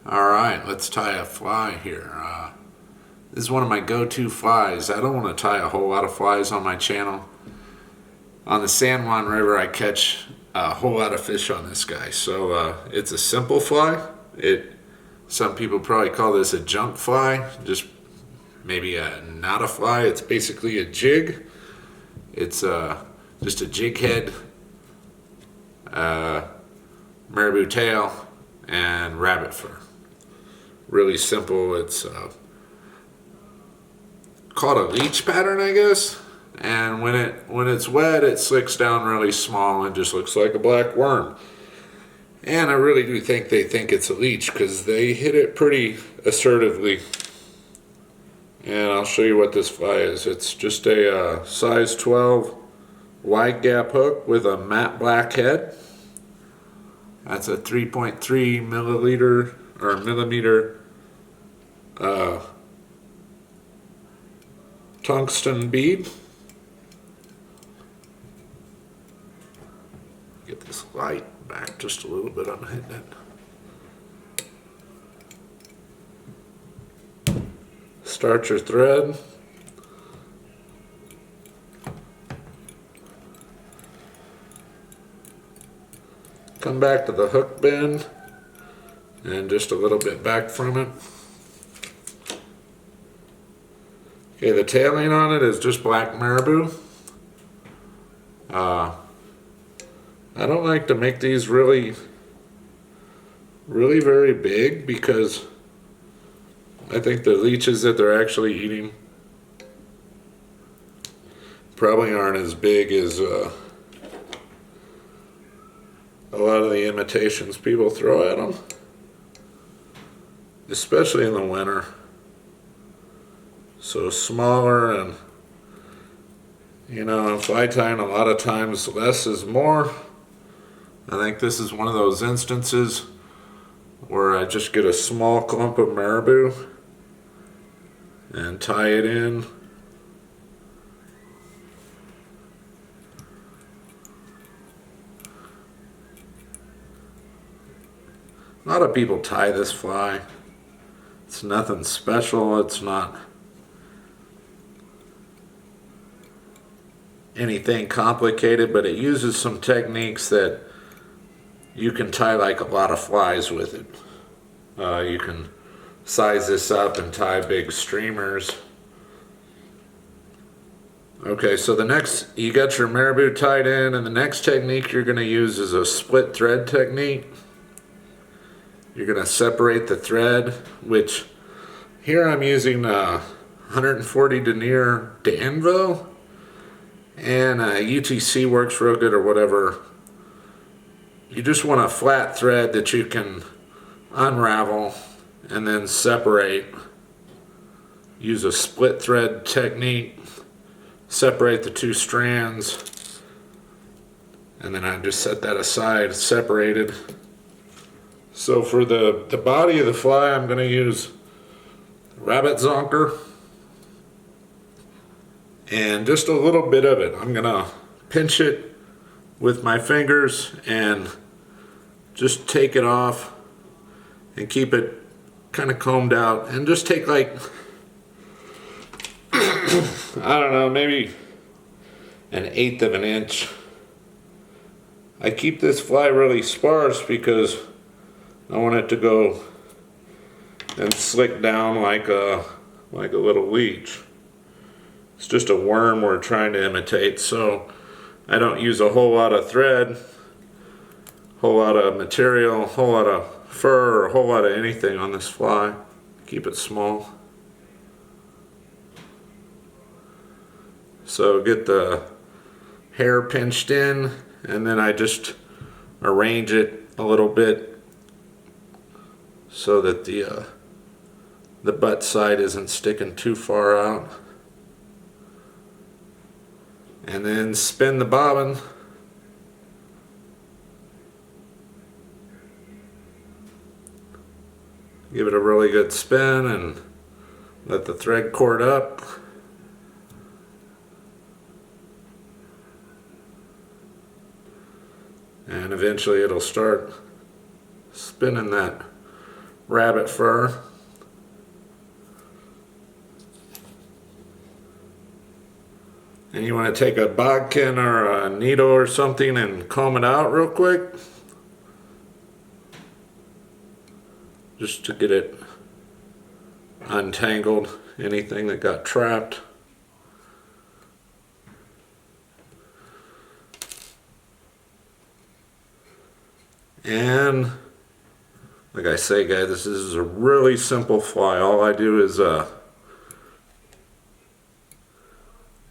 Alright, let's tie a fly here. This is one of my go-to flies. I don't want to tie a whole lot of flies on my channel. On the San Juan River I catch a whole lot of fish on this guy. So it's a simple fly. Some people probably call this a junk fly, just maybe not a fly. It's basically a jig. It's just a jig head, marabou tail, and rabbit fur. Really simple. It's called a leech pattern, I guess. And when it's wet, it slicks down really small and just looks like a black worm. And I really do think they think it's a leech because they hit it pretty assertively. And I'll show you what this fly is. It's just a size 12 wide gap hook with a matte black head. That's a 3.3 milliliter or millimeter tungsten bead. Get this light back just a little bit. I'm hitting it. Start your thread. Come back to the hook bend and just a little bit back from it. Okay, the tailing on it is just black marabou. I don't like to make these really very big because I think the leeches that they're actually eating probably aren't as big as a lot of the imitations people throw at them, especially in the winter. So smaller, and you know, in fly tying a lot of times less is more. I think this is one of those instances where I just get a small clump of marabou and tie it in. A lot of people tie this fly. It's nothing special. It's not anything complicated, but it uses some techniques that you can tie like a lot of flies with it. You can size this up and tie big streamers. Okay, so you got your marabou tied in, and the next technique you're going to use is a split thread technique. You're going to separate the thread, which here I'm using 140 denier Danville, and UTC works real good or whatever. You just want a flat thread that you can unravel and then separate. Use a split thread technique, separate the two strands, and then I just set that aside, separated. So for the body of the fly, I'm going to use rabbit zonker, and just a little bit of it. I'm going to pinch it with my fingers and just take it off and keep it kind of combed out, and just take like I don't know, maybe 1/8 of an inch. I keep this fly really sparse because I want it to go and slick down like a little leech. It's just a worm we're trying to imitate, so I don't use a whole lot of thread, whole lot of material, whole lot of fur, or a whole lot of anything on this fly. Keep it small. So get the hair pinched in, and then I just arrange it a little bit so that the butt side isn't sticking too far out. And then spin the bobbin. Give it a really good spin and let the thread cord up. And eventually it'll start spinning that rabbit fur. And you want to take a bodkin or a needle or something and comb it out real quick, just to get it untangled, anything that got trapped. And like I say, guys, this is a really simple fly. All I do is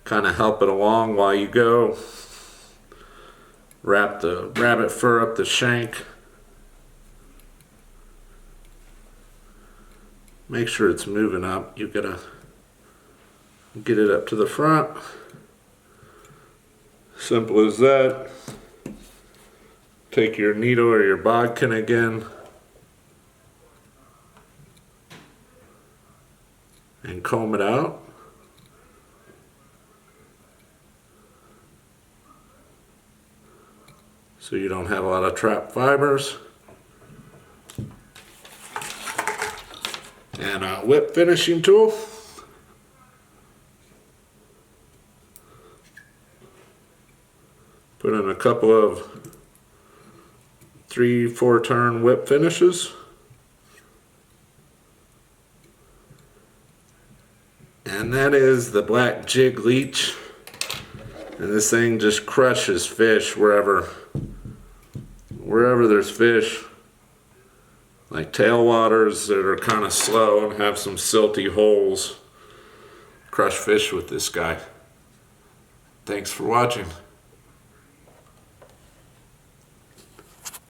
kind of help it along while you go. Wrap the rabbit fur up the shank. Make sure it's moving up. You gotta get it up to the front. Simple as that. Take your needle or your bodkin again and comb it out. So you don't have a lot of trapped fibers. And a whip finishing tool. Put in a couple of 3-4 turn whip finishes. And that is the black jig leech. And this thing just crushes fish wherever there's fish. Like tailwaters that are kind of slow and have some silty holes. Crush fish with this guy. Thanks for watching.